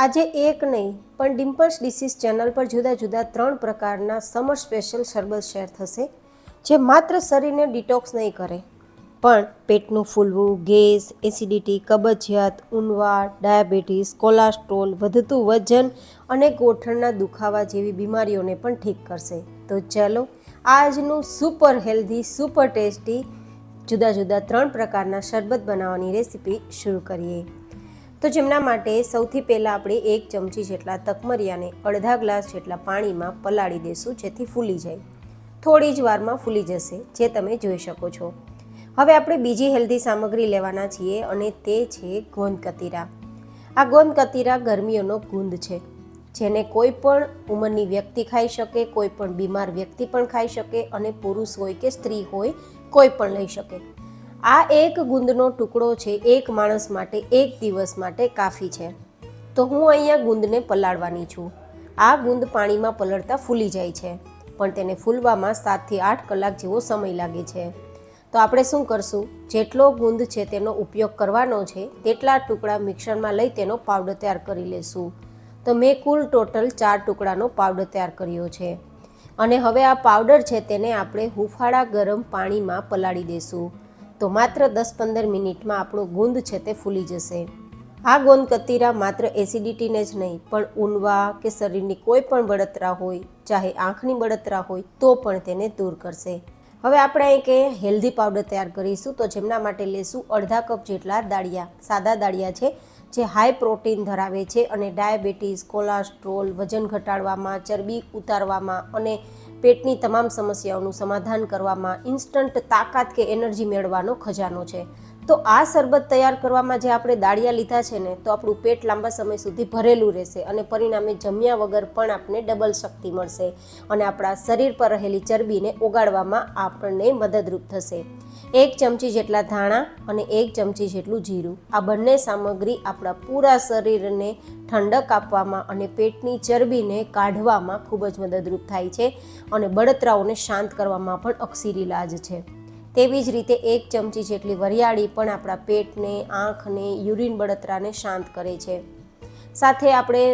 આજે એક નહીં પણ ડિમ્પલ્સ ડિસીઝ ચેનલ પર જુદા જુદા 3 પ્રકારના સમર સ્પેશિયલ શરબત શેર થશે, જે માત્ર શરીરને ડિટોક્સ નહીં કરે પણ પેટનું ફૂલવું, ગેસ, એસિડિટી, કબજિયાત, ઊંધવા, ડાયાબિટીસ, કોલેસ્ટ્રોલ, વધતું વજન અને ગોઠણના દુખાવા જેવી બીમારીઓને પણ ઠીક કરશે. તો ચાલો આજનું સુપર હેલ્ધી, સુપર ટેસ્ટી જુદા જુદા 3 પ્રકારના શરબત બનાવવાની રેસીપી શરૂ કરીએ. તો જેમના માટે સૌથી પહેલાં આપણે 1 ચમચી જેટલા તકમરિયાને અડધા ગ્લાસ જેટલા પાણીમાં પલાળી દઈશું, જેથી ફૂલી જાય. થોડી જ વારમાં ફૂલી જશે, જે તમે જોઈ શકો છો. હવે આપણે બીજી હેલ્ધી સામગ્રી લેવાના છીએ અને તે છે ગોંદ કતીરા. આ ગોંદ કતીરા ગરમીઓનો ગુંદ છે, જેને કોઈ પણ ઉંમરની વ્યક્તિ ખાઈ શકે, કોઈ પણ બીમાર વ્યક્તિ પણ ખાઈ શકે અને પુરુષ હોય કે સ્ત્રી હોય કોઈ પણ લઈ શકે. આ એક ગુંદનો ટુકડો છે, એક માણસ માટે 1 દિવસ માટે કાફી છે. તો હું અહીંયા ગુંદને પલાળવાની છું. આ ગુંદ પાણીમાં પલળતા ફૂલી જાય છે, પણ તેને ફૂલવામાં 7 થી 8 કલાક જેવો સમય લાગે છે. તો આપણે શું કરશું, જેટલો ગુંદ છે તેનો ઉપયોગ કરવાનો છે તેટલા ટુકડા મિક્સરમાં લઈ તેનો પાવડર તૈયાર કરી લેશું. તો મેં કુલ ટોટલ 4 ટુકડાનો પાવડર તૈયાર કર્યો છે. અને હવે આ પાવડર છે તેને આપણે હુંફાળા ગરમ પાણીમાં પલાળી દઈશું. તો માત્ર 10-15 મિનિટમાં આપણો ગુંદ છે તે ફૂલી જશે. આ ગોંદ કતીરા માત્ર એસિડિટીને જ નહીં પણ ઊંધવા કે શરીરની કોઈ પણ બળતરા હોય, ચાહે આંખની બળતરા હોય તો પણ તેને દૂર કરશે. હવે આપણે અહીં કે હેલ્ધી પાવડર તૈયાર કરીશું. તો જેમના માટે લેશું અડધા કપ જેટલા દાળિયા. સાદા દાળિયા છે, જે હાઈ પ્રોટીન ધરાવે છે અને ડાયાબિટીસ, કોલેસ્ટ્રોલ, વજન ઘટાડવામાં, ચરબી ઉતારવામાં અને પેટની તમામ સમસ્યાઓનું સમાધાન કરવામાં, ઇન્સ્ટન્ટ તાકાત કે એનર્જી મેળવવાનો ખજાનો છે. તો આ શરબત તૈયાર કરવામાં જે આપણે દાળિયા લીધા છે ને, તો આપણું પેટ લાંબા સમય સુધી ભરેલું રહેશે અને પરિણામે જમ્યા વગર પણ આપણને ડબલ શક્તિ મળશે અને આપણા શરીર પર રહેલી ચરબીને ઓગાળવામાં આપણને મદદરૂપ થશે. 1 ચમચી જેટલા ધાણા અને 1 ચમચી જેટલું જીરું, આ બંને સામગ્રી આપણા પૂરા શરીરને ઠંડક આપવામાં અને પેટની ચરબીને કાઢવામાં ખૂબ જ મદદરૂપ થાય છે અને બળતરાઓને શાંત કરવામાં પણ અક્ષીર ઇલાજ છે. તેવી જ રીતે 1 ચમચી જેટલી વરિયાળી પણ આપણા પેટને, આંખને, યુરિન બળતરાને શાંત કરે છે. સાથે આપણે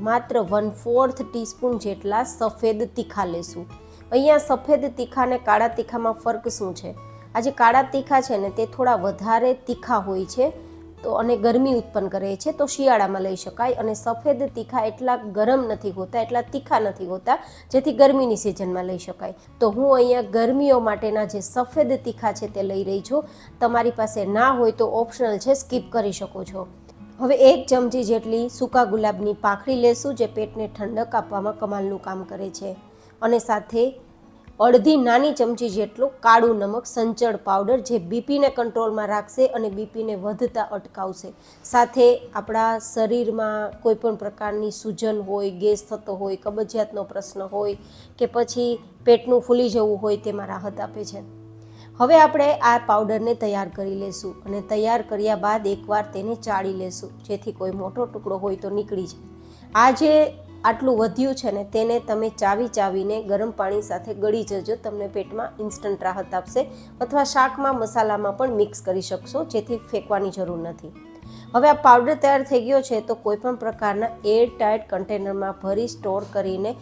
માત્ર 1/4 ટીસ્પૂન જેટલા સફેદ તીખા લેશું. અહીંયા સફેદ તીખા અને કાળા તીખામાં ફરક શું છે? આજે કાળા તીખા છે ને તે થોડા વધારે તીખા હોય છે તો અને ગરમી ઉત્પન્ન કરે છે, તો શિયાળામાં લઈ શકાય. અને સફેદ તીખા એટલા ગરમ નથી હોતા, એટલા તીખા નથી હોતા, જેથી ગરમીની સિઝનમાં લઈ શકાય. તો હું અહીંયા ગરમીઓ માટેના જે સફેદ તીખા છે તે લઈ રહી છું. તમારી પાસે ના હોય તો ઓપ્શનલ છે, સ્કીપ કરી શકો છો. હવે 1 ચમચી જેટલી સૂકા ગુલાબની પાંખડી લેશું, જે પેટને ઠંડક આપવામાં કમાલનું કામ કરે છે. અને સાથે અડધી નાની ચમચી જેટલું કાળું નમક, સંચળ પાવડર, જે બીપીને કંટ્રોલમાં રાખશે અને બીપીને વધતા અટકાવશે. સાથે આપણા શરીરમાં કોઈ પણ પ્રકારની સૂજન હોય, ગેસ થતો હોય, કબજિયાતનો પ્રશ્ન હોય કે પછી પેટનું ફૂલી જવું હોય તેમાં રાહત આપે છે. હવે આપણે આ પાવડરને તૈયાર કરી લેશું અને તૈયાર કર્યા બાદ એકવાર તેને ચાળી લેશું, જેથી કોઈ મોટો ટુકડો હોય તો નીકળી જાય. આ જે આટલું વધ્યું છે ને તેને તમે ચાવીને ગરમ પાણી સાથે ગળી જજો, તમને પેટમાં ઇન્સ્ટન્ટ રાહત આપશે. અથવા શાકમાં, મસાલામાં પણ મિક્સ કરી શકશો, જેથી ફેંકવાની જરૂર નથી. હવે આ પાવડર તૈયાર થઈ ગયો છે, તો કોઈપણ પ્રકારના એર ટાઈટ કન્ટેનરમાં ભરી સ્ટોર કરીને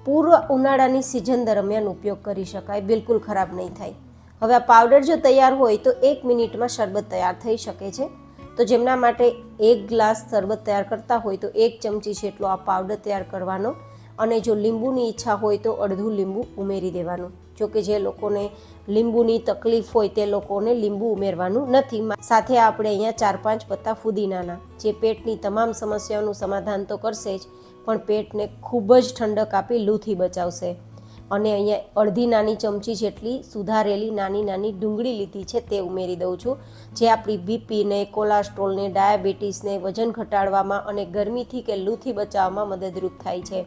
પૂરા ઉનાળાની સિઝન દરમિયાન ઉપયોગ કરી શકાય, બિલકુલ ખરાબ નહીં થાય. હવે આ પાવડર જો તૈયાર હોય તો 1 મિનિટમાં શરબત તૈયાર થઈ શકે છે. તો જેમના માટે 1 ગ્લાસ શરબત તૈયાર કરતા હોય તો 1 ચમચી જેટલો આ પાવડર તૈયાર કરવાનો અને જો લીંબુની ઈચ્છા હોય તો અડધું લીંબુ ઉમેરી દેવાનું. જો કે જે લોકોને લીંબુની તકલીફ હોય તે લોકોને લીંબુ ઉમેરવાનું નથી. સાથે આપણે અહીંયા 4-5 પત્તા ફુદીનાના, જે પેટની તમામ સમસ્યાઓનું સમાધાન તો કરશે જ, પણ પેટને ખૂબ જ ઠંડક આપી લૂથી બચાવશે. અને અહીંયા અડધી નાની ચમચી જેટલી સુધારેલી નાની ડુંગળી લીધી છે તે ઉમેરી દઉં છું, જે આપણી બીપીને, કોલેસ્ટ્રોલને, ડાયાબિટીસને, વજન ઘટાડવામાં અને ગરમીથી કે લૂથી બચાવવામાં મદદરૂપ થાય છે.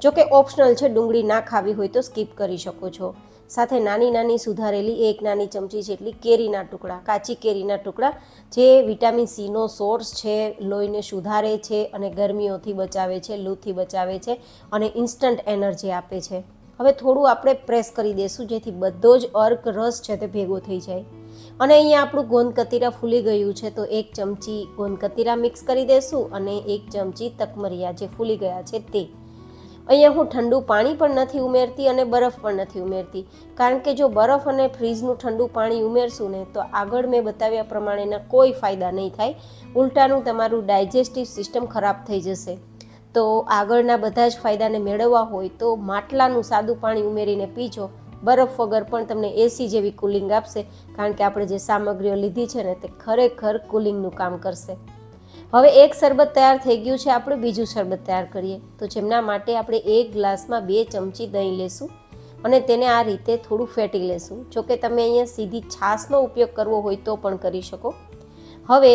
જોકે ઓપ્શનલ છે, ડુંગળી ના ખાવી હોય તો સ્કીપ કરી શકો છો. સાથે નાની સુધારેલી 1 નાની ચમચી જેટલી કેરીના ટુકડા, કાચી કેરીના ટુકડા, જે વિટામિન સીનો સોર્સ છે, લોહીને સુધારે છે અને ગરમીઓથી બચાવે છે, લૂથી બચાવે છે અને ઇન્સ્ટન્ટ એનર્જી આપે છે. હવે થોડું આપણે પ્રેસ કરી દઈશું જેથી બધો જ અર્ક રસ છે તે ભેગો થઈ જાય. અને અહીંયા આપણું ગોંદ કતીરા ફૂલી ગયું છે તો 1 ચમચી ગોંદ કતીરા મિક્સ કરી દઈશું અને 1 ચમચી તકમરિયા જે ફૂલી ગયા છે તે. અહીંયા હું ઠંડુ પાણી પણ નથી ઉમેરતી અને બરફ પણ નથી ઉમેરતી, કારણ કે જો બરફ અને ફ્રીજનું ઠંડુ પાણી ઉમેરશું ને તો આગળ મેં બતાવ્યા પ્રમાણેના કોઈ ફાયદા નહીં થાય, ઉલટાનું તમારું ડાયજેસ્ટિવ સિસ્ટમ ખરાબ થઈ જશે. તો આગળના બધા જ ફાયદાને મેળવવા હોય તો માટલાનું સાદું પાણી ઉમેરીને પીજો. બરફ વગર પણ તમને એસી જેવી કુલિંગ આપશે, કારણ કે આપણે જે સામગ્રીઓ લીધી છે ને તે ખરેખર કુલિંગનું કામ કરશે. હવે એક શરબત તૈયાર થઈ ગયું છે, આપણે બીજું શરબત તૈયાર કરીએ. તો જેમના માટે આપણે 1 ગ્લાસમાં 2 ચમચી દહીં લેશું અને તેને આ રીતે થોડું ફેટી લેશું. જોકે તમે અહીંયા સીધી છાશનો ઉપયોગ કરવો હોય તો પણ કરી શકો. હવે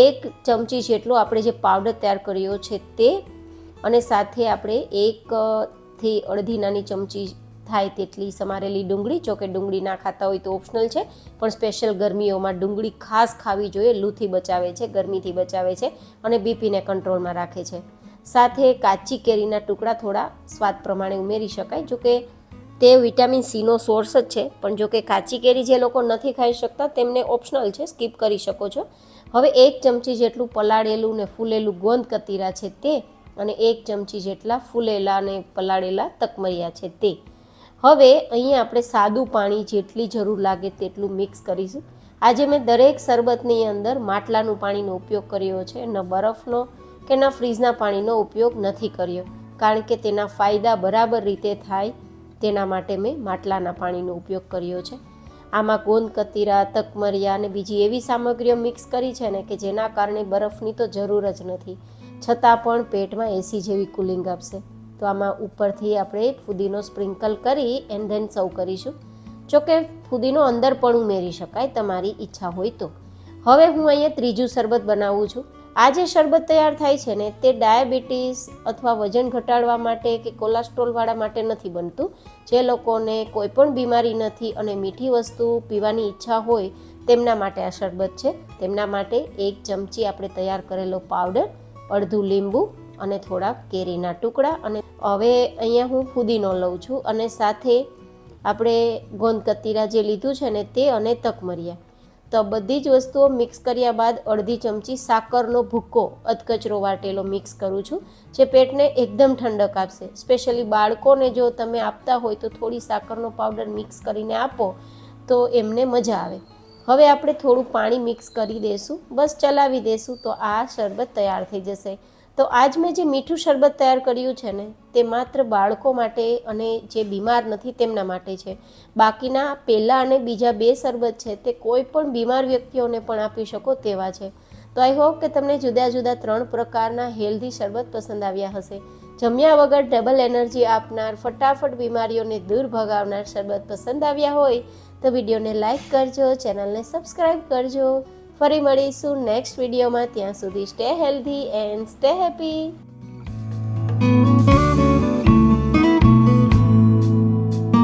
1 ચમચી જેટલો આપણે જે પાવડર તૈયાર કર્યો છે તે, અને સાથે આપણે 1 થી 1.5 નાની ચમચી થાય તેટલી સમારેલી ડુંગળી. જોકે ડુંગળી ના ખાતા હોય તો ઓપ્શનલ છે, પણ સ્પેશિયલ ગરમીઓમાં ડુંગળી ખાસ ખાવી જોઈએ. લૂથી બચાવે છે, ગરમીથી બચાવે છે અને બીપીને કંટ્રોલમાં રાખે છે. સાથે કાચી કેરીના ટુકડા થોડા સ્વાદ પ્રમાણે ઉમેરી શકાય. જોકે તે વિટામિન સીનો સોર્સ જ છે, પણ જોકે કાચી કેરી જે લોકો નથી ખાઈ શકતા તેમને ઓપ્શનલ છે, સ્કીપ કરી શકો છો. હવે 1 ચમચી જેટલું પલાળેલું ને ફૂલેલું ગોંદ કતીરા છે તે, અને 1 ચમચી જેટલા ફૂલેલા અને પલાળેલા તકમરિયા છે તે. હવે અહીંયા આપણે સાદું પાણી જેટલી જરૂર લાગે તેટલું મિક્સ કરીશું. આજે મેં દરેક શરબતની અંદર માટલાનું પાણીનો ઉપયોગ કર્યો છે, ન બરફનો કે ન ફ્રીઝના પાણીનો ઉપયોગ નથી કર્યો, કારણ કે તેના ફાયદા બરાબર રીતે થાય તેના માટે મેં માટલાના પાણીનો ઉપયોગ કર્યો છે. આમાં ગોંદ કતીરા, તકમરિયા અને બીજી એવી સામગ્રીઓ મિક્સ કરી છે ને કે જેના કારણે બરફની તો જરૂર જ નથી, છતાં પણ પેટમાં એસી જેવી કુલિંગ આપશે. તો આમાં ઉપરથી આપણે ફુદીનો સ્પ્રિંકલ કરી એન્ડ ધેન સર્વ કરીશું. જોકે ફુદીનો અંદર પણ ઉમેરી શકાય તમારી ઈચ્છા હોય તો. હવે હું અહીંયા ત્રીજું શરબત બનાવું છું. આ જે શરબત તૈયાર થાય છે ને તે ડાયાબિટીસ અથવા વજન ઘટાડવા માટે કે કોલેસ્ટ્રોલવાળા માટે નથી બનતું. જે લોકોને કોઈ પણ બીમારી નથી અને મીઠી વસ્તુ પીવાની ઈચ્છા હોય તેમના માટે આ શરબત છે. તેમના માટે 1 ચમચી આપણે તૈયાર કરેલો પાવડર, અડધું લીંબુ અને થોડા કેરીના ટુકડા, અને હવે અહીંયા હું ફુદીનો લઉં છું અને સાથે આપણે ગોંદ કતીરા જે લીધું છે ને તે અને તકમરિયા. તો બધી જ વસ્તુઓ મિક્સ કર્યા બાદ અડધી ચમચી સાકરનો ભૂક્કો અધકચરો વાટેલો મિક્સ કરું છું, જે પેટને એકદમ ઠંડક આપશે. સ્પેશિયલી બાળકોને જો તમે આપતા હોય તો થોડી સાકરનો પાવડર મિક્સ કરીને આપો તો એમને મજા આવે. હવે આપણે થોડું પાણી મિક્સ કરી દઈશું, બસ ચલાવી દઈશું તો આ શરબત તૈયાર થઈ જશે. તો આજ મેં જે મીઠું શરબત તૈયાર કર્યું છે ને તે માત્ર બાળકો માટે અને જે બીમાર નથી તેમના માટે છે. બાકીના પહેલાં અને બીજા 2 શરબત છે તે કોઈ પણ બીમાર વ્યક્તિઓને પણ આપી શકો તેવા છે. તો આઈ હોપ કે તમને જુદા જુદા 3 પ્રકારના હેલ્ધી શરબત પસંદ આવ્યા હશે. જમ્યા વગર ડબલ એનર્જી આપનાર, ફટાફટ બીમારીઓને દૂર ભગાવનાર શરબત પસંદ આવ્યા હોય તો વિડીયોને લાઇક કરજો, ચેનલને સબસ્ક્રાઈબ કરજો. ફરી મળીશું નેક્સ્ટ વિડીયોમાં. ત્યાં સુધી stay healthy and stay happy.